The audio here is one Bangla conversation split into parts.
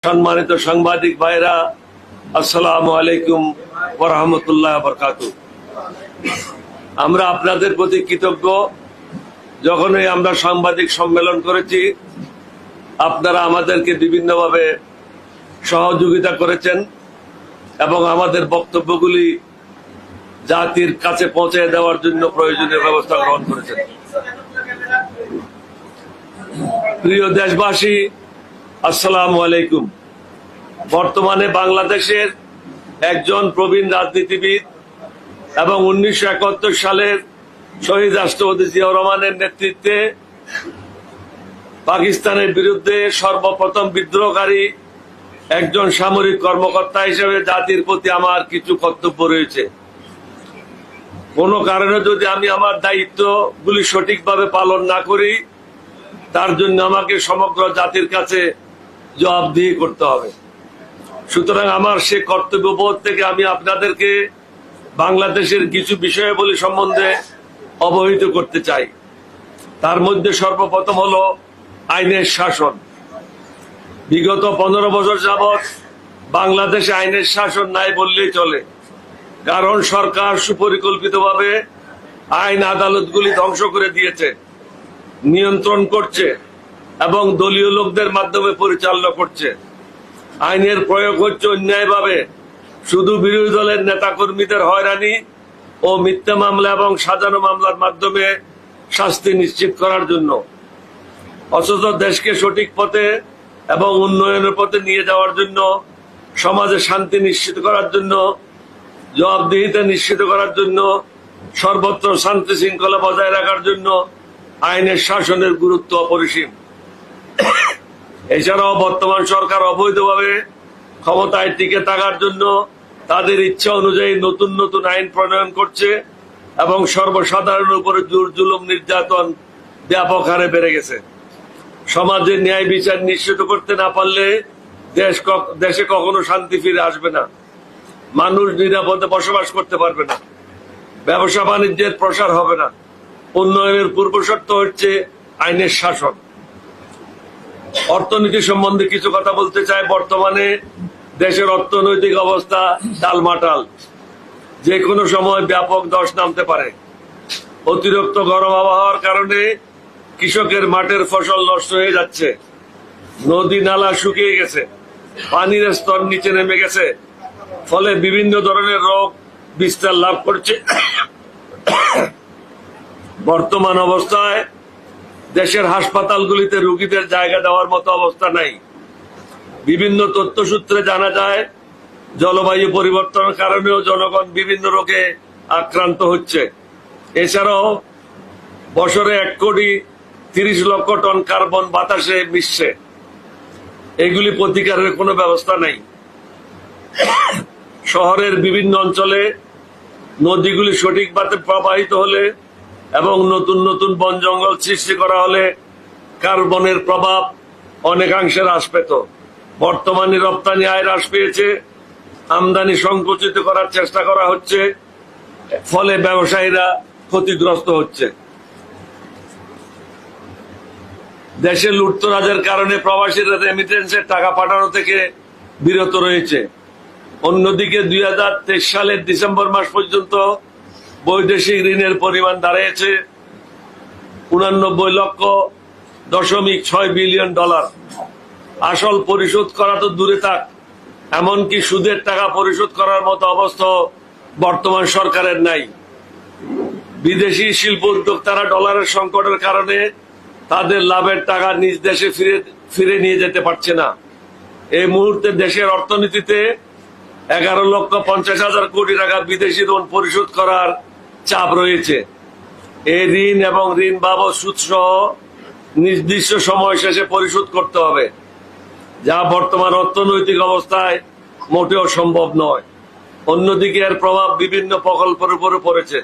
সম্মানিত সাংবাদিক ভাইরা, আসসালামু আলাইকুম ওয়া রাহমাতুল্লাহি ওয়া বারাকাতুহু। আমরা আপনাদের প্রতি কৃতজ্ঞ। যখনই আমরা সাংবাদিক সম্মেলন করেছি, আপনারা আমাদেরকে বিভিন্নভাবে সহযোগিতা করেছেন এবং আমাদের বক্তব্যগুলি জাতির কাছে পৌঁছে দেওয়ার জন্য প্রয়োজনীয় ব্যবস্থা গ্রহণ করেছেন। প্রিয় দেশবাসী, আসসালামু আলাইকুম। বর্তমানে বাংলাদেশের একজন প্রবীণ রাজনীতিবিদ এবং 1971 সালের শহীদ রাষ্ট্রপতি জিয়াউর রহমানের নেতৃত্বে পাকিস্তানের বিরুদ্ধে সর্বপ্রথম বিদ্রোহকারী একজন সামরিক কর্মকর্তা হিসেবে জাতির প্রতি আমার কিছু কর্তব্য রয়েছে। কোনো কারণে যদি আমি আমার দায়িত্বগুলি সঠিকভাবে পালন না করি, তার জন্য আমাকে সমগ্র জাতির কাছে জবাবদিহি করতে হবে। সুতরাং আমার সে কর্তব্যবোধ থেকে আমি আপনাদেরকে বাংলাদেশের কিছু বিষয়াবলী সম্বন্ধে অবহিত করতে চাই। তার মধ্যে সর্বপ্রথম হলো আইনের শাসন। বিগত 15 বছর যাবৎ বাংলাদেশে আইনের শাসন নাই বললেই চলে, কারণ সরকার সুপরিকল্পিতভাবে আইন আদালতগুলি ধ্বংস করে দিয়েছে, নিয়ন্ত্রণ করছে এবং দলীয় লোকদের মাধ্যমে পরিচালনা করছে। আইনের প্রয়োগ হচ্ছে অন্যায়ভাবে শুধু বিরোধী দলের নেতাকর্মীদের হয়রানি ও মিথ্যা মামলা এবং সাজানো মামলার মাধ্যমে শাস্তি নিশ্চিত করার জন্য। অথচ দেশকে সঠিক পথে এবং উন্নয়নের পথে নিয়ে যাওয়ার জন্য, সমাজে শান্তি নিশ্চিত করার জন্য, জবাবদিহিতা নিশ্চিত করার জন্য, সর্বত্র শান্তি শৃঙ্খলা বজায় রাখার জন্য আইনের শাসনের গুরুত্ব অপরিসীম। এছাড়াও বর্তমান সরকার অবৈধভাবে ক্ষমতায় টিকে থাকার জন্য তাদের ইচ্ছা অনুযায়ী নতুন নতুন আইন প্রণয়ন করছে এবং সর্বসাধারণের উপরে জোর জুলুম নির্যাতন ব্যাপক হারে বেড়ে গেছে। সমাজের ন্যায় বিচার নিশ্চিত করতে না পারলে দেশে কখনো শান্তি ফিরে আসবে না, মানুষ নিরাপদে বসবাস করতে পারবে না, ব্যবসা বাণিজ্যের প্রসার হবে না। উন্নয়নের পূর্বশর্ত হচ্ছে আইনের শাসন। অর্থনীতি সম্বন্ধে কিছু কথা বলতে চাই। বর্তমানে দেশের অর্থনৈতিক অবস্থা টালমাটাল, যে কোনো সময় ব্যাপক ধস নামতে পারে। অতিরিক্ত গরম আবহাওয়ার কারণে কৃষকের মাঠের ফসল নষ্ট হয়ে যাচ্ছে, নদী নালা শুকিয়ে গেছে, পানির স্তর নিচে নেমে গেছে, ফলে বিভিন্ন ধরনের রোগ বিস্তার লাভ করছে। বর্তমান অবস্থায় দেশের হাসপাতালগুলিতে রোগীদের জায়গা দেওয়ার মতো অবস্থা নাই। বিভিন্ন তথ্যসূত্রে জানা যায়, জলবায়ু পরিবর্তনের কারণেও জনগণ বিভিন্ন রোগে আক্রান্ত হচ্ছে। এছাড়াও বছরে 1,30,00,000 টন কার্বন বাতাসে মিশছে, এগুলি প্রতিকারের কোনো ব্যবস্থা নাই। শহরের বিভিন্ন অঞ্চলে নদীগুলি সঠিকভাবে প্রবাহিত হলে এবং নতুন নতুন বন জঙ্গল সৃষ্টি করা হলে কার্বনের প্রভাব অনেকাংশে হ্রাস পেত। বর্তমানে রপ্তানি আয় হ্রাস পেয়েছে, আমদানি সংকুচিত করার চেষ্টা করা হচ্ছে, ফলে ব্যবসায়ীরা ক্ষতিগ্রস্ত হচ্ছে। দেশে লুটতরাজের কারণে প্রবাসীরা রেমিটেন্সের টাকা পাঠানো থেকে বিরত রয়েছে। অন্যদিকে 2023 সালের ডিসেম্বর মাস পর্যন্ত বৈদেশিক ঋণের পরিমাণ দাঁড়িয়েছে 89.6 বিলিয়ন ডলার। আসল পরিশোধ করা তো দূরে থাক, এমনকি সুদের টাকা পরিশোধ করার মতো অবস্থা বর্তমান সরকারের নাই। বিদেশি শিল্প উদ্যোক্তারা ডলারের সংকটের কারণে তাদের লাভের টাকা নিজ দেশে ফিরে নিয়ে যেতে পারছে না। এই মুহূর্তে দেশের অর্থনীতিতে 11,50,000 কোটি টাকা বিদেশি ঋণ পরিশোধ করার চাপ রয়েছে। এই ঋণ এবং ঋণ বাবদ সুদ সহ নির্দিষ্ট সময় শেষে পরিশোধ করতে হবে, যা বর্তমান অর্থনৈতিক অবস্থায় মোটেও সম্ভব নয়। অন্যদিকে এর প্রভাব বিভিন্ন প্রকল্পের উপরে পড়েছে,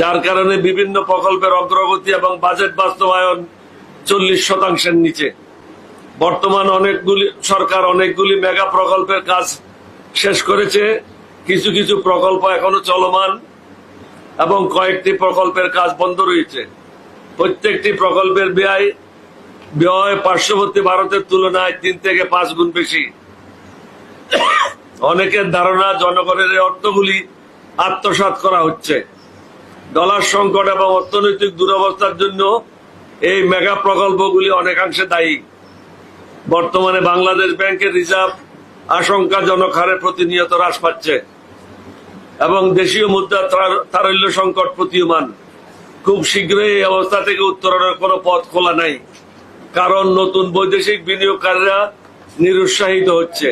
যার কারণে বিভিন্ন প্রকল্পের অগ্রগতি এবং বাজেট বাস্তবায়ন 40% নিচে। বর্তমান সরকার অনেকগুলি মেগা প্রকল্পের কাজ শেষ করেছে, কিছু কিছু প্রকল্প এখনো চলমান এবং কয়েকটি প্রকল্পের কাজ বন্ধ রয়েছে। প্রত্যেকটি প্রকল্পের ব্যয় ব্যয় পার্শ্ববর্তী ভারতের তুলনায় 3 থেকে 5 গুণ বেশি। অনেকের ধারণা জনগণের এই অর্থগুলি আত্মসাৎ করা হচ্ছে। ডলার সংকট এবং অর্থনৈতিক দুরবস্থার জন্য এই মেগা প্রকল্পগুলি অনেকাংশে দায়ী। বর্তমানে বাংলাদেশ ব্যাংকের রিজার্ভ আশঙ্কাজনক হারে প্রতিনিয়ত হ্রাস পাচ্ছে এবং দেশীয় মুদ্রা তারল্য সংকট প্রতীয়মান। খুব শীঘ্রই এই অবস্থা থেকে উত্তরণের কোনো পথ খোলা নাই, কারণ নতুন বৈদেশিক বিনিয়োগকারীরা নিরুৎসাহিত হচ্ছে।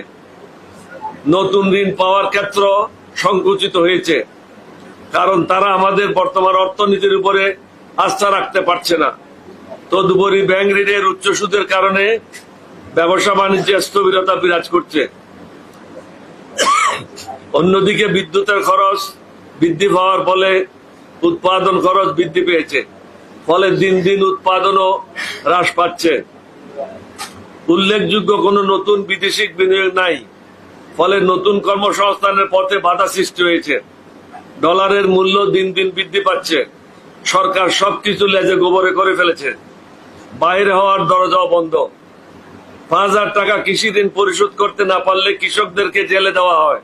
নতুন ঋণ পাওয়ার ক্ষেত্র সংকুচিত হয়েছে, কারণ তারা আমাদের বর্তমান অর্থনীতির উপরে আস্থা রাখতে পারছে না। তদুপরি ব্যাংক ঋণের উচ্চ সুদের কারণে ব্যবসা বাণিজ্যে স্থবিরতা বিরাজ করছে। অন্যদিকে বিদ্যুতের খরচ বৃদ্ধি পাওয়ার ফলে উৎপাদন খরচ বৃদ্ধি পেয়েছে, ফলে দিন দিন উৎপাদনও হ্রাস পাচ্ছে। উল্লেখযোগ্য কোনো নতুন বিদেশি বিনিয়োগ নাই, ফলে নতুন কর্মসংস্থানের পথে বাধা সৃষ্টি হয়েছে। ডলারের মূল্য দিন দিন বৃদ্ধি পাচ্ছে। সরকার সবকিছু লেজে গোবরে করে ফেলেছে। বাইরে হওয়ার দরজাও বন্ধ। 5,000 টাকা কৃষি ঋণ পরিশোধ করতে না পারলে কৃষকদেরকে জেলে দেওয়া হয়,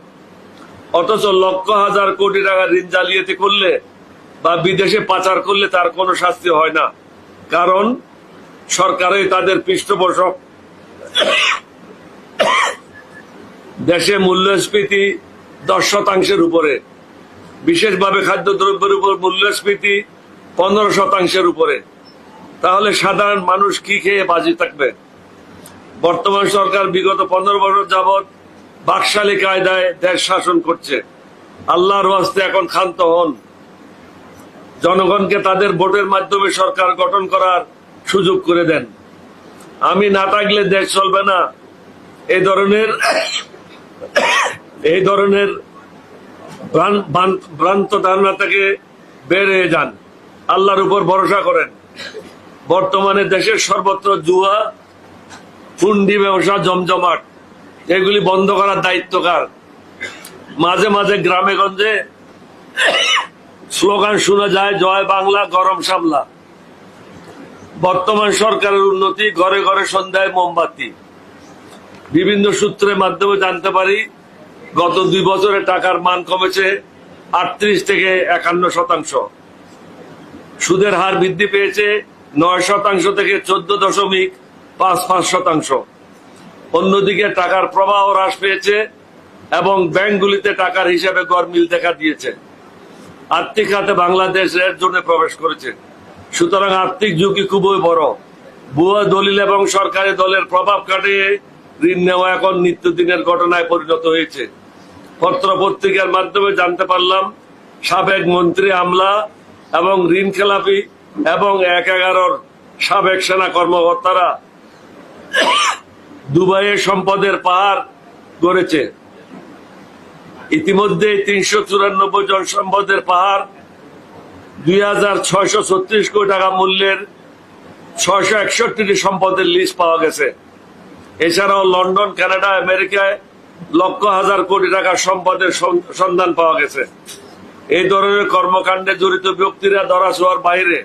অথচ লক্ষ হাজার কোটি টাকা ঋণ জালিয়াতি করলে বা বিদেশে পাচার করলে তার কোনো শাস্তি হয় না, কারণ সরকারই তাদের পৃষ্ঠপোষক। দেশে মূল্যস্ফীতি 10% উপরে, বিশেষভাবে খাদ্যদ্রব্যের উপর মূল্যস্ফীতি 15% উপরে। তাহলে সাধারণ মানুষ কি খেয়ে বাঁচে থাকবে? বর্তমান সরকার বিগত 15 বছর যাবৎ বাকশালী কায়দায় দেশ শাসন করছে। আল্লাহর ওয়াস্তে এখন ক্ষান্ত হন। জনগণকে তাদের ভোটের মাধ্যমে সরকার গঠন করার সুযোগ করে দেন। আমি না থাকলে দেশ চলবে না, এই ধরনের ভ্রান্ত ধারণা থেকে বের হয়ে যান। আল্লাহর উপর ভরসা করেন। বর্তমানে দেশের সর্বত্র জুয়া, হুন্ডি ব্যবসা জমজমাট, এগুলি বন্ধ করার দায়িত্ব কার? মাঝে মাঝে গ্রামে গঞ্জে স্লোগান শোনা যায়, জয় বাংলা, গরম সামলা। বর্তমান সরকারের উন্নতি, ঘরে ঘরে সন্ধ্যায় মোমবাতি। বিভিন্ন সূত্রের মাধ্যমে জানতে পারি গত 2 বছরে টাকার মান কমেছে 38 থেকে 51%। সুদের হার বৃদ্ধি পেয়েছে 9% থেকে 14.55%। অন্যদিকে টাকার প্রবাহ হ্রাস পেয়েছে এবং ব্যাংকগুলিতে টাকার হিসাবে গরমিল দেখা দিয়েছে। আর্থিক খাতে বাংলাদেশ রেড জোনে প্রবেশ করেছে। সুতরাং আর্থিক ঝুঁকি খুবই বড়। ভুয়া দলিল এবং সরকারি দলের প্রভাব কাটিয়ে ঋণ নেওয়া এখন নিত্যদিনের ঘটনায় পরিণত হয়েছে। পত্র পত্রিকার মাধ্যমে জানতে পারলাম সাবেক মন্ত্রী, আমলা এবং ঋণ খেলাপি এবং 111 সাবেক সেনা কর্মকর্তারা দুবাইয়ে সম্পদের পাহাড় গড়েছে। ইতিমধ্যে 394 জন সম্পদের পাহাড়, 2,636 কোটি টাকা মূল্যের 661টি সম্পদের লিস্ট পাওয়া গেছে। এছাড়াও লন্ডন, কানাডা, আমেরিকায় লক্ষ হাজার কোটি টাকার সম্পদের সন্ধান পাওয়া গেছে। এই ধরনের কর্মকাণ্ডে জড়িত ব্যক্তিরা ধরাছোঁয়ার বাইরে,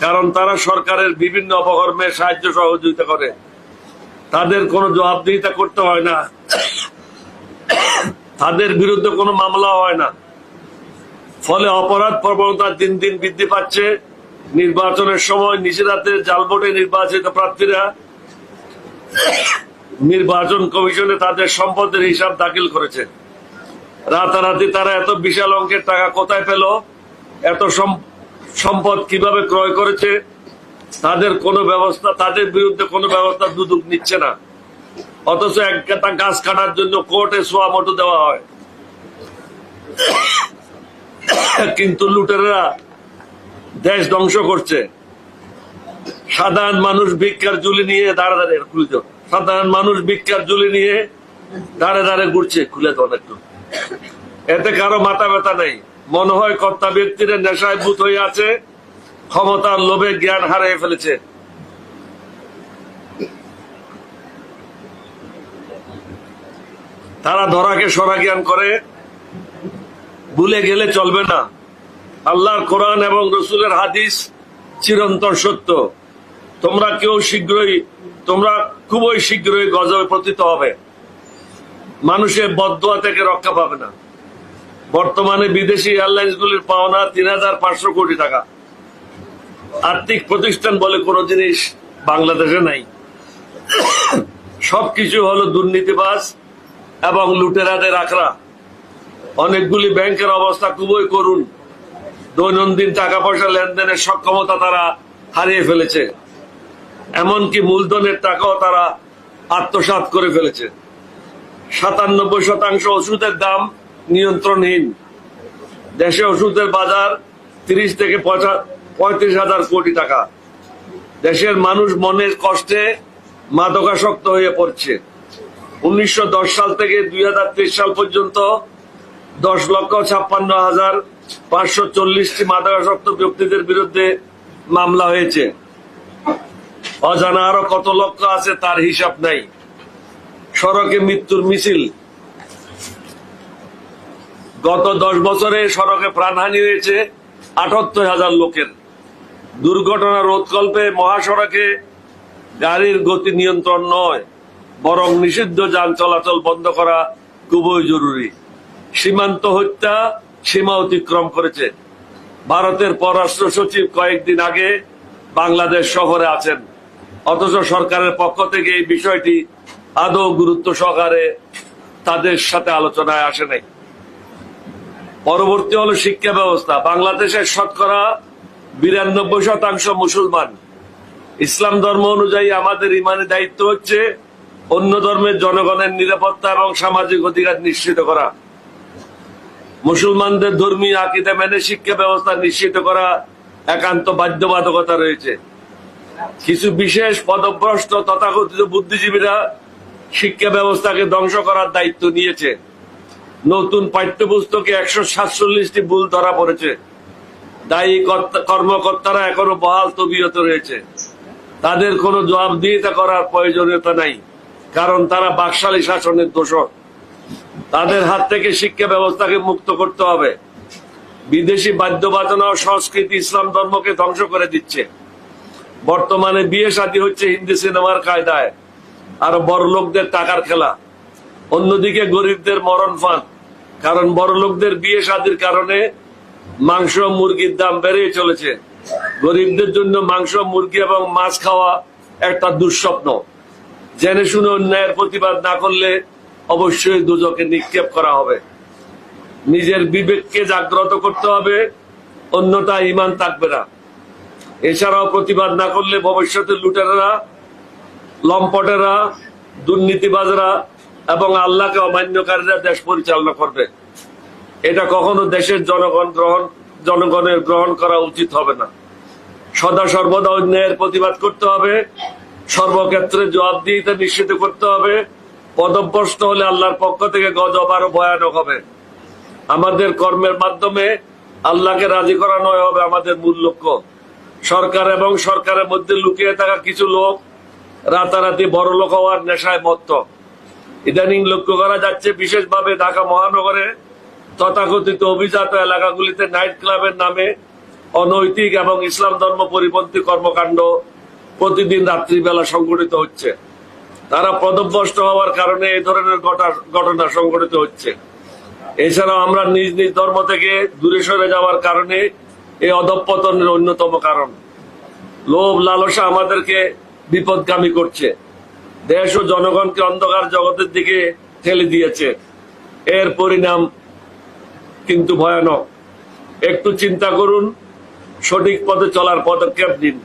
কারণ তারা সরকারের বিভিন্ন অপকর্মে সাহায্য সহযোগিতা করে। তাদের কোনো জবাবদিহিতা করতে হয় না, তাদের বিরুদ্ধে কোনো মামলা হয় না। ফলে অপরাধ প্রবণতা দিন দিন বৃদ্ধি পাচ্ছে। নির্বাচনের সময় নিষেধাজ্ঞার জাল ভোটে নির্বাচিত প্রার্থীরা নির্বাচন কমিশনে তাদের সম্পদের হিসাব দাখিল করেছে। রাতারাতি তারা এত বিশাল অঙ্কের টাকা কোথায় পেল, এত সম্পদ কিভাবে ক্রয় করেছে, তাদের বিরুদ্ধে কোনো ব্যবস্থা দুদক নিচ্ছে না। অথচ একটা গাছ কাটার জন্য কোর্টে সোয়া মোটো দেওয়া হয়, কিন্তু লুটেরা দেশ ধ্বংস করছে। সাধারণ মানুষ ভিক্ষার ঝুলি নিয়ে দাঁড়ে দাঁড়িয়ে খুলছে, সাধারণ মানুষ ভিক্ষার ঝুলি নিয়ে দাঁড়ে দাঁড়িয়ে ঘুরছে। খুলে দেন একটু, এতে কারো মাথা ব্যথা নেই। মনে হয় কর্তা ব্যক্তিরা নেশায় ভূত হয়ে আছে, ক্ষমতার লোভে জ্ঞান হারিয়ে ফেলেছে। তারা ধরাকে সরা জ্ঞান করে। ভুলে গেলে চলবে না। আল্লাহর কোরআন এবং রসুলের হাদিস চিরন্তন সত্য। তোমরা খুবই শীঘ্রই গজবে পতিত হবে, মানুষের বদদোয়া থেকে রক্ষা পাবে না। বর্তমানে বিদেশি এয়ারলাইন্স গুলির পাওনা ৩,৫০০ কোটি টাকা। আর্থিক প্রতিষ্ঠান বলে কোন জিনিস বাংলাদেশে নাই। সবকিছু হলো দুর্নীতিবাজ এবং লুটেরাদের আখড়া। অনেকগুলি ব্যাংকের অবস্থা খুবই করুণ। দৈনন্দিন টাকা পয়সা লেনদেনের সক্ষমতা তারা হারিয়ে ফেলেছে, এমনকি মূলধনের টাকাও তারা আত্মসাৎ করে ফেলেছে। ৯৭% ওষুধের দাম নিয়ন্ত্রণহীন। দেশে ওষুধের বাজার ৩০ থেকে ৩৫,০০০ কোটি টাকা। দেশের মানুষ মনের কষ্টে মাদকাসক্ত হয়ে পড়ছে। ১৯১০ সাল থেকে ২০২৩ সাল পর্যন্ত ১০,৫৬,৫৪০টি মাদকাসক্ত ব্যক্তিদের বিরুদ্ধে মামলা হয়েছে। অজানা আরো কত লক্ষ আছে তার হিসাব নাই। সড়কে মৃত্যুর মিছিল। গত ১০ বছরে সড়কে প্রাণহানি হয়েছে ৭৮,০০০ লোকের। দুর্ঘটনা রোধকল্পে মহাসড়কে গাড়ির গতি নিয়ন্ত্রণ নয়, বরং নিষিদ্ধ যান চলাচল বন্ধ করা খুবই জরুরি। সীমান্ত হত্যা সীমা অতিক্রম করেছে। ভারতের পররাষ্ট্র সচিব কয়েকদিন আগে বাংলাদেশ সফরে আছেন, অথচ সরকারের পক্ষ থেকে এই বিষয়টি আদৌ গুরুত্ব সহকারে তাদের সাথে আলোচনায় আসে নাই। পরবর্তী হলো শিক্ষা ব্যবস্থা। বাংলাদেশের শতকরা ৯২% মুসলমান। ইসলাম ধর্ম অনুযায়ী আমাদের ইমানি দায়িত্ব হচ্ছে অন্য ধর্মের জনগণের নিরাপত্তা এবং সামাজিক অধিকার নিশ্চিত করা। মুসলমানদের ধর্মীয় আকীদা মেনে শিক্ষা ব্যবস্থা নিশ্চিত করা একান্ত বাধ্যবাধকতা রয়েছে। কিছু বিশেষ পদভ্রষ্ট তথাকথিত বুদ্ধিজীবীরা শিক্ষা ব্যবস্থাকে ধ্বংস করার দায়িত্ব নিয়েছে। নতুন পাঠ্যপুস্তকে ১৪৭টি ভুল ধরা পড়েছে। দায়ী কর্মকর্তারা এখনো বহাল তবিয়ত রয়েছে। তাদের কোনো জবাবদিহিতা করার প্রয়োজনীয়তা নাই, কারণ তারা বাকশালী শাসনের দোষর। তাদের হাত থেকে শিক্ষা ব্যবস্থাকে মুক্ত করতে হবে। বিদেশি বাদ্যবাজনা ও সংস্কৃতি ইসলাম ধর্মকে ধ্বংস করে দিচ্ছে। বর্তমানে বিয়ে শাদী হচ্ছে হিন্দি সিনেমার কায়দায়, আর বড় লোকদের টাকার খেলা। অন্যদিকে গরিবদের মরণ ফাঁদ, কারণ বড় লোকদের বিয়ে শাদীর কারণে মাংস মুরগির দাম বেড়ে চলেছে। গরিবদের জন্য মাংস মুরগি এবং মাছ খাওয়া একটা দুঃস্বপ্ন। জেনে শুনে অন্যায়ের প্রতিবাদ না করলে অবশ্যই দুজকে নিক্ষেপ করা হবে। নিজের বিবেককে জাগ্রত করতে হবে, অন্যথায় ঈমান থাকবে না। এছাড়াও প্রতিবাদ না করলে ভবিষ্যতে লুটেরারা, লম্পটেরা, দুর্নীতিবাজরা এবং আল্লাহকে অমান্যকারীরা দেশ পরিচালনা করবে। এটা কখনো দেশের জনগণের গ্রহণ করা উচিত হবে না। সদা সর্বদা অন্যায়ের প্রতিবাদ করতে হবে, সর্বক্ষেত্রে জবাবদিহিতা নিশ্চিত করতে হবে। পদভ্রষ্ট হলে আল্লাহর পক্ষ থেকে গজব আরো ভয়ানক হবে। আমাদের কর্মের মাধ্যমে আল্লাহকে রাজি করানোই হবে আমাদের মূল লক্ষ্য। সরকার এবং সরকারের মধ্যে লুকিয়ে থাকা কিছু লোক রাতারাতি বড় লোক হওয়ার নেশায় মত্ত। ইদানিং লক্ষ্য করা যাচ্ছে, বিশেষভাবে ঢাকা মহানগরে তথাকথিত অভিজাত এলাকাগুলিতে নাইট ক্লাবের নামে অনৈতিক এবং ইসলাম ধর্ম পরিপন্থী কর্মকাণ্ড প্রতিদিন রাত্রিবেলা সংঘটিত হচ্ছে। তারা পদভ্রষ্ট হওয়ার কারণে এই ধরনের ঘটনা সংঘটিত হচ্ছে। এছাড়াও আমরা নিজ নিজ ধর্ম থেকে দূরে সরে যাওয়ার কারণে এই অধঃপতনের অন্যতম কারণ। লোভ লালসা আমাদেরকে বিপদগামী করছে, দেশ ও জনগণকে অন্ধকার জগতের দিকে ঠেলে দিয়েছে। এর পরিণাম কিন্তু ভয়ানক। একটু চিন্তা করুন, সঠিক পথে চলার পদক্ষেপ নিন।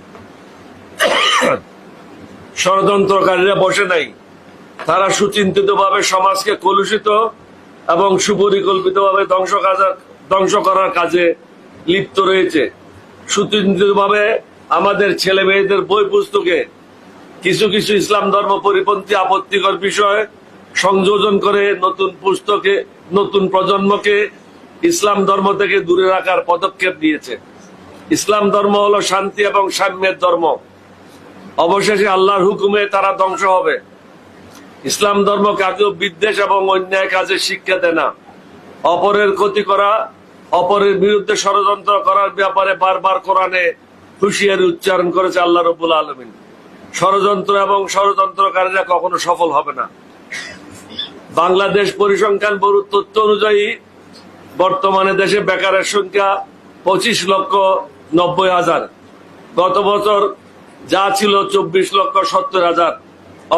ষড়যন্ত্রকারীরা বসে নাই, তারা সুচিন্তিতভাবে সমাজকে কলুষিত এবং সুপরিকল্পিতভাবে ধ্বংস করার কাজে লিপ্ত রয়েছে। সুচিন্তিতভাবে আমাদের ছেলে মেয়েদের বই পুস্তকে কিছু কিছু ইসলাম ধর্ম পরিপন্থী আপত্তিকর বিষয় সংযোজন করে নতুন প্রজন্মকে ইসলাম ধর্ম থেকে দূরে রাখার পদক্ষেপ নিয়েছে। ইসলাম ধর্ম হলো শান্তি এবং সাম্যের ধর্ম। অবশেষে আল্লাহর হুকুমে তারা ধ্বংস হবে। ইসলাম ধর্ম কাকেও বিদ্বেষ এবং অন্যায় কাজে শিক্ষা দেয় না। অপরের ক্ষতি করা, অপরের বিরুদ্ধে ষড়যন্ত্র করার ব্যাপারে বারবার কোরআনে হুঁশিয়ারি উচ্চারণ করেছে আল্লাহ রাব্বুল আলামিন। ষড়যন্ত্র এবং ষড়যন্ত্রকারীরা কখনো সফল হবে না। বাংলাদেশ পরিসংখ্যান ব্যুরোর তথ্য অনুযায়ী বর্তমানে দেশে বেকারের সংখ্যা 25,90,000। গত বছর যা ছিল 24,70,000,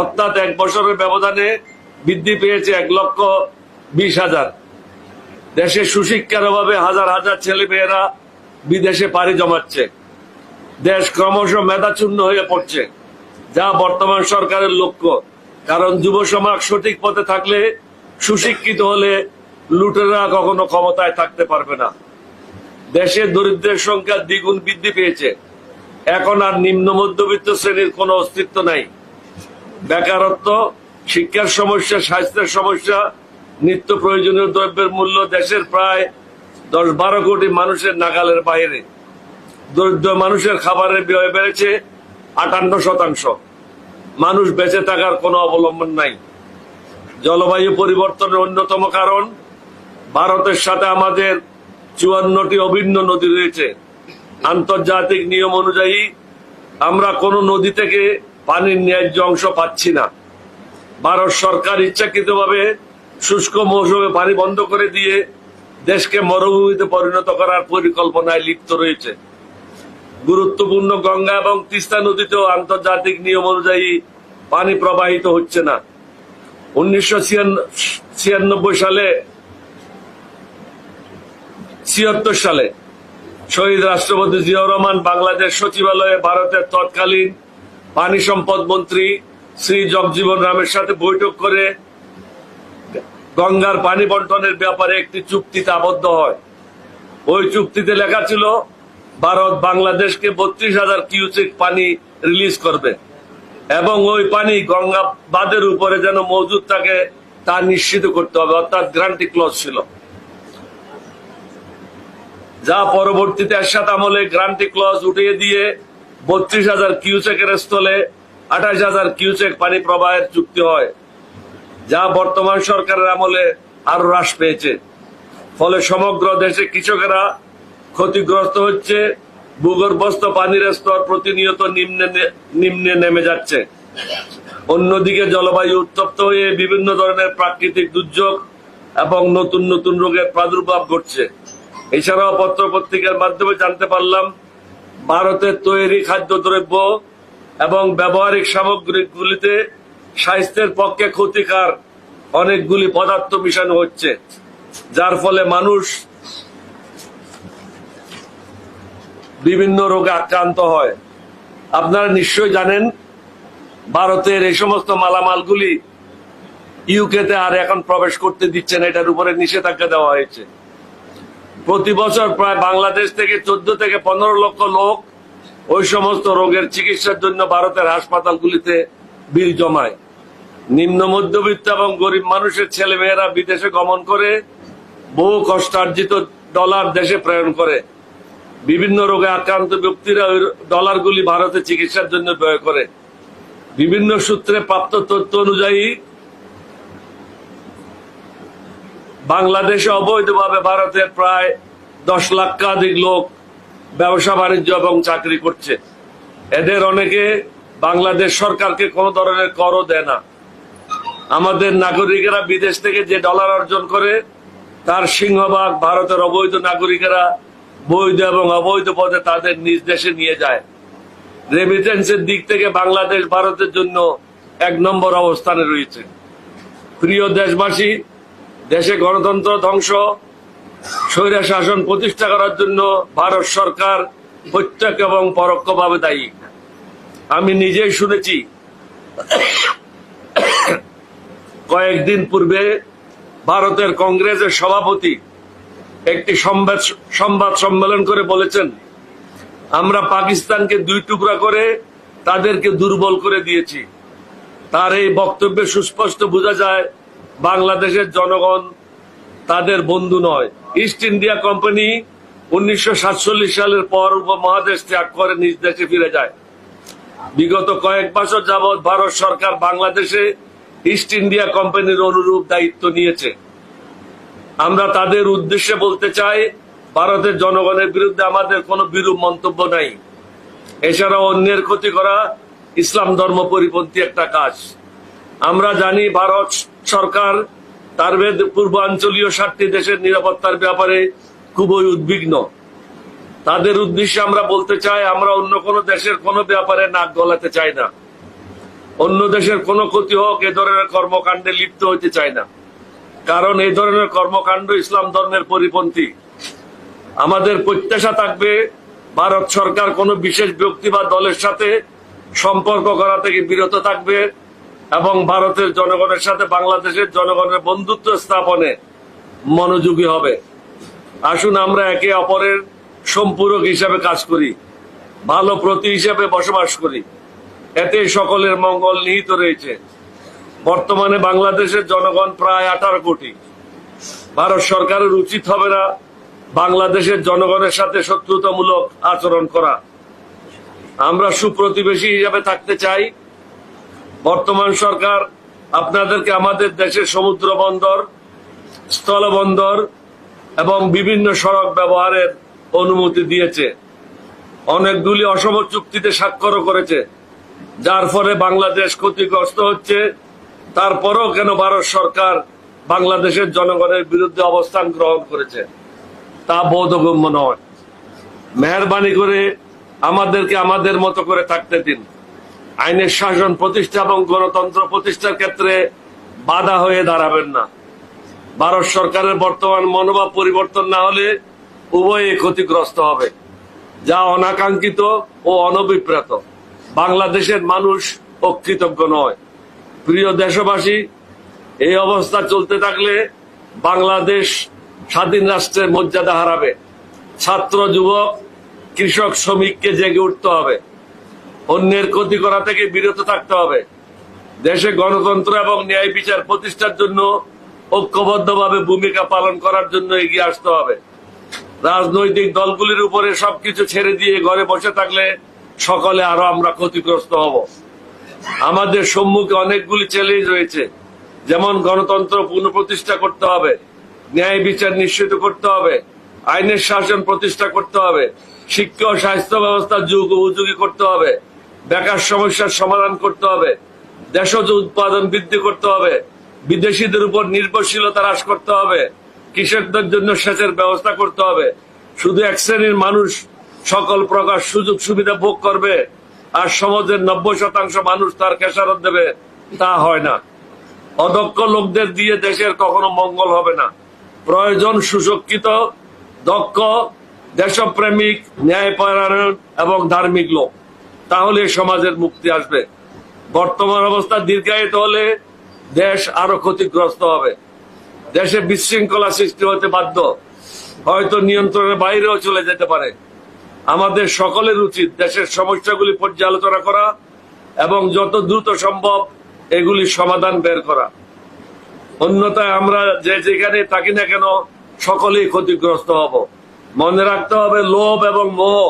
অর্থাৎ এক বছরের ব্যবধানে বৃদ্ধি পেয়েছে 1,20,000। দেশে সুশিক্ষার অভাবে হাজার হাজার ছেলে মেয়েরা বিদেশে পাড়ি জমাচ্ছে। দেশ ক্রমশ মেধাশূন্য হয়ে পড়ছে, যা বর্তমান সরকারের লক্ষ্য। কারণ যুব সমাজ সঠিক পথে থাকলে, সুশিক্ষিত হলে লুটেরা কখনো ক্ষমতায় থাকতে পারবে না। দেশে দরিদ্রের সংখ্যা দ্বিগুণ বৃদ্ধি পেয়েছে। এখন আর নিম্ন মধ্যবিত্ত শ্রেণীর কোনো অস্তিত্ব নাই। বেকারত্ব, শিক্ষার সমস্যা, স্বাস্থ্যের সমস্যা, নিত্য প্রয়োজনীয় দ্রব্যের মূল্য দেশের প্রায় 10-12 কোটি মানুষের নাগালের বাইরে। দরিদ্র মানুষের খাবারের ব্যয় বেড়েছে 58%। মানুষ বেঁচে থাকার কোনো অবলম্বন নাই। জলবায়ু পরিবর্তনের অন্যতম কারণ, ভারতের সাথে আমাদের 54টি অভিন্ন নদী রয়েছে। আন্তর্জাতিক নিয়ম অনুযায়ী আমরা কোনো নদী থেকে পানির ন্যায্য অংশ পাচ্ছি না। ভারত সরকার ইচ্ছাকৃতভাবে শুষ্ক মৌসুমে পানি বন্ধ করে দিয়ে দেশকে মরুভূমিতে পরিণত করার পরিকল্পনায় লিপ্ত রয়েছে। গুরুত্বপূর্ণ গঙ্গা এবং তিস্তা নদীতেও আন্তর্জাতিক নিয়ম অনুযায়ী পানি প্রবাহিত হচ্ছে না। 1976 সালে শহীদ রাষ্ট্রপতি জিয়াউর রহমান বাংলাদেশ সচিবালয়ে ভারতের তৎকালীন পানি সম্পদ মন্ত্রী শ্রী জগজীবন রামের সাথে বৈঠক করে গঙ্গার পানি বন্টনের ব্যাপারে একটি চুক্তিতে আবদ্ধ হয়। ওই চুক্তিতে লেখা ছিল, ভারত বাংলাদেশকে 32,000 কিউসেক পানি রিলিজ করবে এবং ওই পানি গঙ্গা বাঁধের উপরে যেন মজুদ থাকে তা নিশ্চিত করতে হবে, অর্থাৎ গ্যারান্টি ক্লজ ছিল। যা পরবর্তীতে এরশাদ আমলে গ্যারান্টি ক্লজ উঠিয়ে দিয়ে 32,000 কিউসেকের স্থলে 28,000 কিউসেক পানি প্রবাহের চুক্তি হয়, যা বর্তমান সরকারের আমলে আরো হ্রাস পেয়েছে। ফলে সমগ্র দেশে কৃষকেরা ক্ষতিগ্রস্ত হচ্ছে। ভূগর্ভস্থ পানির স্তর প্রতিনিয়ত নিম্নে নেমে যাচ্ছে। অন্যদিকে জলবায়ু উত্তপ্ত হয়ে বিভিন্ন ধরনের প্রাকৃতিক দুর্যোগ এবং নতুন নতুন রোগের প্রাদুর্ভাব ঘটছে। এছাড়াও পত্র পত্রিকার মাধ্যমে জানতে পারলাম, ভারতের তৈরি খাদ্যদ্রব্য এবং ব্যবহারিক সামগ্রীগুলিতে স্বাস্থ্যের পক্ষে ক্ষতিকর অনেকগুলি পদার্থ মিশানো হচ্ছে, যার ফলে মানুষ বিভিন্ন রোগে আক্রান্ত হয়। আপনারা নিশ্চয়ই জানেন, ভারতের এই সমস্ত মালামালগুলি ইউকেতে আর এখন প্রবেশ করতে দিচ্ছে না, এটার উপরে নিষেধাজ্ঞা দেওয়া হয়েছে। প্রতি বছর প্রায় বাংলাদেশ থেকে 14 থেকে 15 লক্ষ লোক ওই সমস্ত রোগের চিকিৎসার জন্য ভারতের হাসপাতালগুলিতে ভিড় জমায়। নিম্ন মধ্যবিত্ত এবং গরিব মানুষের ছেলে মেয়েরা বিদেশে গমন করে বহু কষ্টার্জিত ডলার দেশে প্রেরণ করে। বিভিন্ন রোগে আক্রান্ত ব্যক্তিরা ওই ডলারগুলি ভারতে চিকিৎসার জন্য ব্যয় করে। বিভিন্ন সূত্রে প্রাপ্ত তথ্য অনুযায়ী বাংলাদেশে অবৈধভাবে ভারতের প্রায় 10 লক্ষাধিক লোক ব্যবসা বাণিজ্য এবং চাকরি করছে। এদের অনেকে বাংলাদেশ সরকারকে কোনো ধরনের করও দেয় না। আমাদের নাগরিকেরা বিদেশ থেকে যে ডলার অর্জন করে তার সিংহভাগ ভারতের অবৈধ নাগরিকেরা বৈধ এবং অবৈধ পথে তাদের নিজ দেশে নিয়ে যায়। রেমিটেন্সের দিক থেকে বাংলাদেশ ভারতের জন্য 1 নম্বর অবস্থানে রয়েছে। প্রিয় দেশবাসী, দেশে গণতন্ত্র ধ্বংস, স্বৈর শাসন প্রতিষ্ঠা করার জন্য ভারত সরকার প্রত্যক্ষ এবং পরোক্ষভাবে দায়ী। আমি নিজেই শুনেছি, কয়েকদিন পূর্বে ভারতের কংগ্রেসের সভাপতি একটি সংবাদ সম্মেলন করে বলেছেন, আমরা পাকিস্তানকে 2 টুকরা করে তাদেরকে দুর্বল করে দিয়েছি। তার এই বক্তব্যে সুস্পষ্ট বোঝা যায় বাংলাদেশের জনগণ তাদের বন্ধু নয়। ইস্ট ইন্ডিয়া কোম্পানি 1947 সালের পর উপমহাদেশ ত্যাগ করে নিজ দেশে ফিরে যায়। বিগত কয়েক বছর যাবৎ ভারত সরকার বাংলাদেশে ইস্ট ইন্ডিয়া কোম্পানির অনুরূপ দায়িত্ব নিয়েছে। আমরা তাদের উদ্দেশ্যে বলতে চাই, ভারতের জনগণের বিরুদ্ধে আমাদের কোনো বিরূপ মন্তব্য নাই। এছাড়াও অন্যের ক্ষতি করা ইসলাম ধর্ম পরিপন্থী একটা কাজ। আমরা জানি ভারত সরকার তার পূর্বাঞ্চলীয় 7টি দেশের নিরাপত্তার ব্যাপারে খুবই উদ্বিগ্ন। তাদের উদ্দেশ্যে আমরা বলতে চাই, আমরা অন্য কোনো দেশের কোনো ব্যাপারে নাক গলাতে চাই না, অন্য দেশের কোনো ক্ষতি হোক এ ধরনের কর্মকাণ্ডে লিপ্ত হইতে চাই না, কারণ এই ধরনের কর্মকাণ্ড ইসলাম ধর্মের পরিপন্থী। আমাদের প্রত্যাশা থাকবে ভারত সরকার কোনো বিশেষ ব্যক্তি বা দলের সাথে সম্পর্ক করা থেকে বিরত থাকবে এবং ভারতের জনগণের সাথে বাংলাদেশের জনগণের বন্ধুত্ব স্থাপনে মনোযোগী হবে। আসুন আমরা একে অপরের সম্পূরক হিসাবে কাজ করি, ভালো প্রতি হিসাবে বসবাস করি, এতে সকলের মঙ্গল নিহিত রয়েছে। বর্তমানে বাংলাদেশের জনগণ প্রায় 18 কোটি। ভারত সরকারের উচিত হবে না বাংলাদেশের জনগণের সাথে শত্রুতামূলক আচরণ করা। আমরা সুপ্রতিবেশী হিসাবে থাকতে চাই। বর্তমান সরকার আপনাদেরকে আমাদের দেশের সমুদ্র বন্দর, স্থলবন্দর এবং বিভিন্ন সড়ক ব্যবহারের অনুমতি দিয়েছে, অনেকগুলি অসম চুক্তিতে স্বাক্ষরও করেছে, যার ফলে বাংলাদেশ ক্ষতিগ্রস্ত হচ্ছে। তারপরও কেন ভারত সরকার বাংলাদেশের জনগণের বিরুদ্ধে অবস্থান গ্রহণ করেছে তা বোধগম্য নয়। মেহরবানি করে আমাদেরকে আমাদের মতো করে থাকতে দিন। আইনের শাসন প্রতিষ্ঠা এবং গণতন্ত্র প্রতিষ্ঠার ক্ষেত্রে বাধা হয়ে দাঁড়াবেন না। ভারত সরকারের বর্তমান মনোভাব পরিবর্তন না হলে উভয়ে ক্ষতিগ্রস্ত হবে, যা অনাকাঙ্ক্ষিত ও অনভিপ্রেত। বাংলাদেশের মানুষ অকৃতজ্ঞ নয়। প্রিয় দেশবাসী, এই অবস্থা চলতে থাকলে বাংলাদেশ স্বাধীন রাষ্ট্রের মর্যাদা হারাবে। ছাত্র, যুবক, কৃষক, শ্রমিককে জেগে উঠতে হবে, অন্যের ক্ষতি করা থেকে বিরত থাকতে হবে। দেশে গণতন্ত্র এবং ন্যায় বিচার প্রতিষ্ঠার জন্য ঐক্যবদ্ধভাবে ভূমিকা পালন করার জন্য এগিয়ে আসতে হবে। রাজনৈতিক দলগুলির উপরে সবকিছু ছেড়ে দিয়ে ঘরে বসে থাকলে সকলে আরো আমরা ক্ষতিগ্রস্ত হব। আমাদের সম্মুখে অনেকগুলি চ্যালেঞ্জ রয়েছে, যেমন গণতন্ত্র পুনঃপ্রতিষ্ঠা করতে হবে, ন্যায় বিচার নিশ্চিত করতে হবে, আইনের শাসন প্রতিষ্ঠা করতে হবে, শিক্ষা ও স্বাস্থ্য ব্যবস্থা যুগ উপযোগী করতে হবে, বেকার সমস্যার সমাধান করতে হবে, দেশজ উৎপাদন বৃদ্ধি করতে হবে, বিদেশিদের উপর নির্ভরশীলতা হ্রাস করতে হবে, কৃষকদের জন্য সেচের ব্যবস্থা করতে হবে। শুধু এক শ্রেণীর মানুষ সকল প্রকার সুযোগ সুবিধা ভোগ করবে আর সমাজের 90% মানুষ তার খেসারত দেবে, তা হয় না। অদক্ষ লোকদের দিয়ে দেশের কখনো মঙ্গল হবে না। প্রয়োজন সুশিক্ষিত, দক্ষ, দেশপ্রেমিক, ন্যায়পরায়ণ এবং ধার্মিক লোক, তাহলে সমাজের মুক্তি আসবে। বর্তমান অবস্থা দীর্ঘায়িত হলে দেশ আরো ক্ষতিগ্রস্ত হবে, দেশে বিশৃঙ্খলা সৃষ্টি হতে বাধ্য, হয়তো নিয়ন্ত্রণের বাইরেও চলে যেতে পারে। আমাদের সকলের উচিত দেশের সমস্যাগুলি পর্যালোচনা করা এবং যত দ্রুত সম্ভব এগুলির সমাধান বের করা। অন্যথায় আমরা যে যেখানে থাকি না কেন সকলেই ক্ষতিগ্রস্ত হব। মনে রাখতে হবে, লোভ এবং মোহ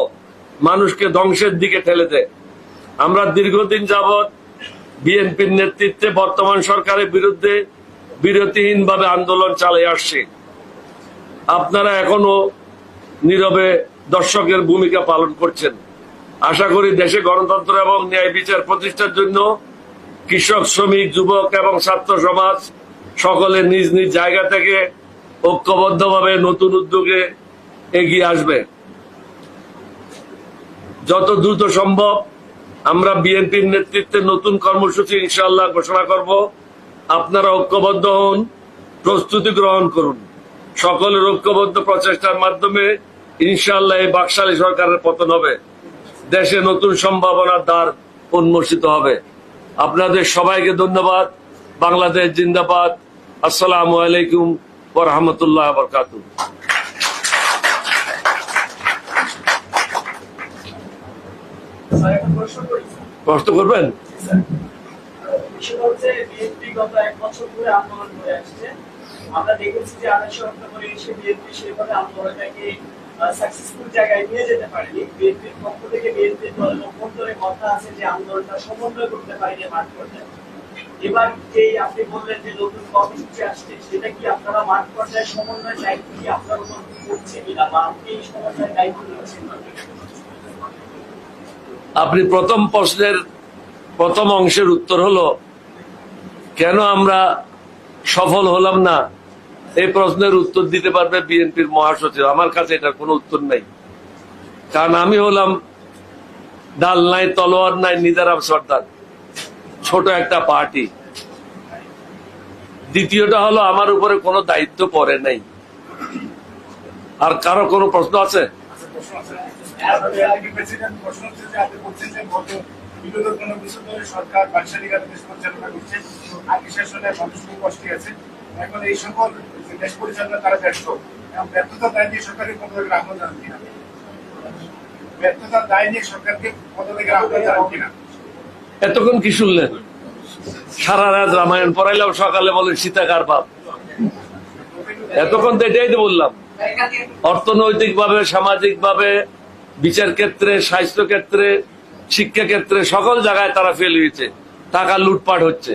মানুষকে ধ্বংসের দিকে ঠেলে দেয়। আমরা দীর্ঘদিন যাবৎ বিএনপির নেতৃত্বে বর্তমান সরকারের বিরুদ্ধে বিরতিহীনভাবে আন্দোলন চালিয়ে আসছি। আপনারা এখনো নীরবে দর্শকের ভূমিকা পালন করছেন। আশা করি দেশে গণতন্ত্র এবং ন্যায় বিচার প্রতিষ্ঠার জন্য কৃষক, শ্রমিক, যুবক এবং ছাত্র সমাজ সকলে নিজ নিজ জায়গা থেকে ঐক্যবদ্ধভাবে নতুন উদ্যোগে এগিয়ে আসবে। যত দ্রুত সম্ভব আমরা বিএনপির নেতৃত্বে নতুন কর্মসূচি ইনশাআল্লাহ ঘোষণা করব। আপনারা ঐক্যবদ্ধ হন, প্রস্তুতি গ্রহণ করুন। সকলের ঐক্যবদ্ধ প্রচেষ্টার মাধ্যমে ইনশাআল্লাহ এই বাকশালী সরকারের পতন হবে, দেশে নতুন সম্ভাবনার দ্বার উন্মোচিত হবে। আপনাদের সবাইকে ধন্যবাদ। বাংলাদেশ জিন্দাবাদ। আসসালামু আলাইকুম ওয়া রাহমাতুল্লাহি ওয়া বারাকাতুহু। প্রশ্ন করবেন? আমরা দেখেছি যে 28 অক্টোবরে এসে বিএনপি সেভাবে আন্দোলনটাকে সাকসেসফুল জায়গায় নিয়ে যেতে পারেনি। বিএনপির পক্ষ থেকে বিএনপির দলের অভ্যন্তরে কথা আছে যে আন্দোলনটা সমন্বয় করতে পারেনি মাঠ পর্যায়ে। এবার যে আপনি বললেন যে নতুন কর্মসূচি আসছে, সেটা কি আপনারা মাঠ পর্যায়ে সমন্বয় দায়িত্ব কি আপনার উপর করছে কিনা, বা আপনি এই সমন্বয়ের দায়িত্ব নিচ্ছেন? আপনি প্রথম প্রশ্নের প্রথম অংশের উত্তর হলো কেন আমরা সফল হলাম না, এই প্রশ্নের উত্তর দিতে পারবে বিএনপির মহাসচিব। আমার কাছে এটার কোনো উত্তর নাই, কারণ আমি হলাম ডাল নাই তলোয়ার নাই নিদারাম সর্দার, ছোট একটা পার্টি। দ্বিতীয়টা হলো আমার উপরে কোনো দায়িত্ব পড়ে নাই। আর কারো কোনো প্রশ্ন আছে? বিগত কোনো বছর ধরে সরকার বাকশালী দেশ পরিচালনা করছে, আর বিশেষ করে মানুষ খুব কষ্টে আছে। এখন এই সকল দেশ পরিচালনা তারা ব্যর্থ, এবং ব্যর্থতার দায় নিয়ে সরকারের পদত্যাগের আহ্বান জানান কিনা? ব্যর্থতার দায় নিয়ে সরকারকে পদত্যাগের আহ্বান জানান কিনা? এতক্ষণ কি শুনলেন? সারা রাত রামায়ণ পড়াইলাম, সকালে বলেন সীতাকার বাপ। এতক্ষণ তো এটাই তো বললাম, অর্থনৈতিক ভাবে, সামাজিক ভাবে, বিচার ক্ষেত্রে, স্বাস্থ্য ক্ষেত্রে, শিক্ষা ক্ষেত্রে সকল জায়গায় তারা ফেল হয়েছে, টাকা লুটপাট হচ্ছে।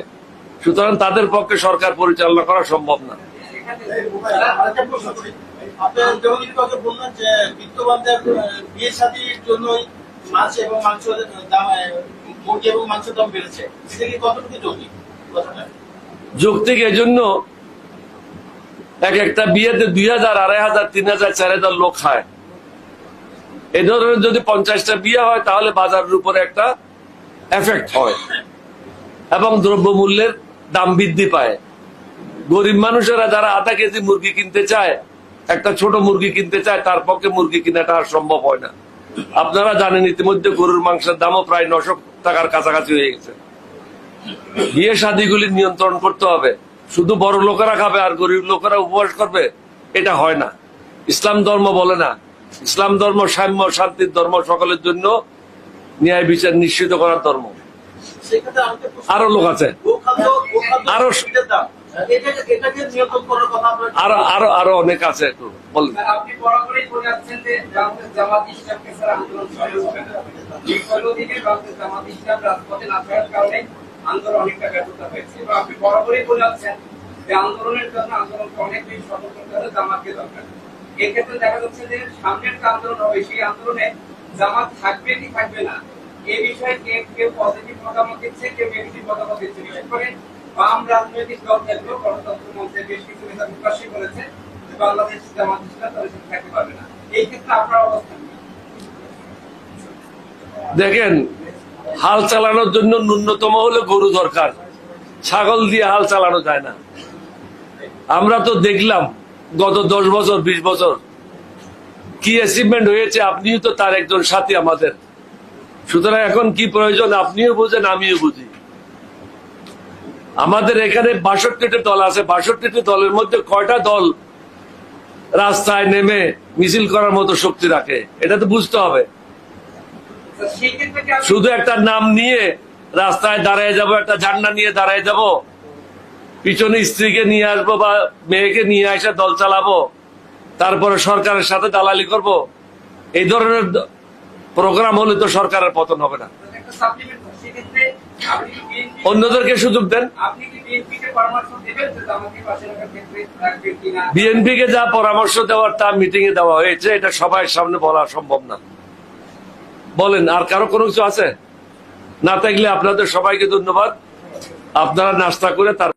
সুতরাং তাদের পক্ষে সরকার পরিচালনা করা সম্ভব না। আপনার যেমন একটু আগে বললেন যে বিত্তবানদের বিয়ে শাদীর জন্যই মাছ এবং মাংসের দাম, মুরগি এবং মাংসের দাম বেড়েছে, এটা কি কতটুকু যৌক্তিক কথাটা? যৌক্তিক এই জন্য, এক একটা বিয়েতে 2000, 2500, 3000, 4000 লোক খায়। এই ধরনের যদি 50টা বিয়ে হয় তাহলে বাজারের উপরে একটা এফেক্ট হয় এবং দ্রব্যমূল্যের দাম বৃদ্ধি পায়। গরিব মানুষেরা যারা আধা কেজি মুরগি কিনতে চায়, একটা ছোট মুরগি কিনতে চায়, তার পক্ষে মুরগি কিনাটা আর সম্ভব হয় না। আপনারা জানেন ইতিমধ্যে গরুর মাংসের দামও প্রায় 900 টাকার কাছাকাছি হয়ে গেছে। বিয়ে শাদীগুলি নিয়ন্ত্রণ করতে হবে। শুধু বড় লোকেরা খাবে আর গরিব লোকেরা উপবাস করবে, এটা হয় না। ইসলাম ধর্ম বলে না। ইসলাম ধর্ম সাম্য শান্তির ধর্ম, সকলের জন্য ন্যায় বিচার নিশ্চিত করার ধর্ম। আরো লোক আছে, আরো আরো আরো আরো অনেক আছে, একটু বলবেন। আপনি বরাবরই বলে যাচ্ছেন যে জামাত ইসলামকে ছাড়া আন্দোলন সহজ হবে না। এই 16 দিনে জামাত ইসলাম রাজপথে না থাকার কারণে আন্দোলন অনেকটা ব্যর্থতা হয়েছে, এবং আপনি বরাবরই বলে যাচ্ছেন যে আন্দোলনের জন্য আন্দোলনকে অনেক বেশি সতর্ক করে জামাতকে দরকার। এক্ষেত্রে দেখা যাচ্ছে যে সামনের যে আন্দোলন হবে সেই আন্দোলনে জামাত থাকবে কি থাকবে না, এই বিষয়ে কেউ পজিটিভ মতামত দিচ্ছে, কেউ নেগেটিভ মতামত দিচ্ছে। বিশেষ করে বাম রাজনৈতিক দল যেগুলো গণতন্ত্র মঞ্চের বেশ কিছু নেতা প্রকাশ্যই বলেছে যে বাংলাদেশ জামাত ইসলাম তাদের সাথে থাকতে পারবে না। এই ক্ষেত্রে আপনার অবস্থান কি? দেখেন, হাল চালানোর জন্য ন্যূনতম হলে গরু দরকার, ছাগল দিয়ে হাল চালানো যায় না। আমরা তো দেখলাম গত 10 বছর 20 বছর কি অ্যাচিভমেন্ট হয়েছে। আপনিও তো তার একজন সাথী আমাদের। সুতরাং এখন কি প্রয়োজন আপনিও বুঝেন, আমিও বুঝি। আমাদের এখানে 62টি দল আছে। 62টি দলের মধ্যে কয়টা দল রাস্তায় নেমে মিছিল করার মতো শক্তি রাখে, এটা তো বুঝতে হবে। শুধু একটা নাম নিয়ে রাস্তায় দাঁড়ায় যাব, একটা ঝান্ডা নিয়ে দাঁড়ায় যাব, পিছনে স্ত্রীকে নিয়ে আসবো বা মেয়েকে নিয়ে এসে দল চালাবো, তারপরে সরকারের সাথে দালালি করব, এই ধরনের প্রোগ্রাম হলে তো সরকারের পতন হবে না। অন্যদেরকে সুযোগ দেন। বিএনপিকে যা পরামর্শ দেওয়ার তা মিটিং এ দেওয়া হয়েছে, এটা সবাই সামনে বলা সম্ভব না। বলেন, আর কারো কোনো কিছু আছে? না থাকলে আপনাদের সবাইকে ধন্যবাদ। আপনারা নাস্তা করে তার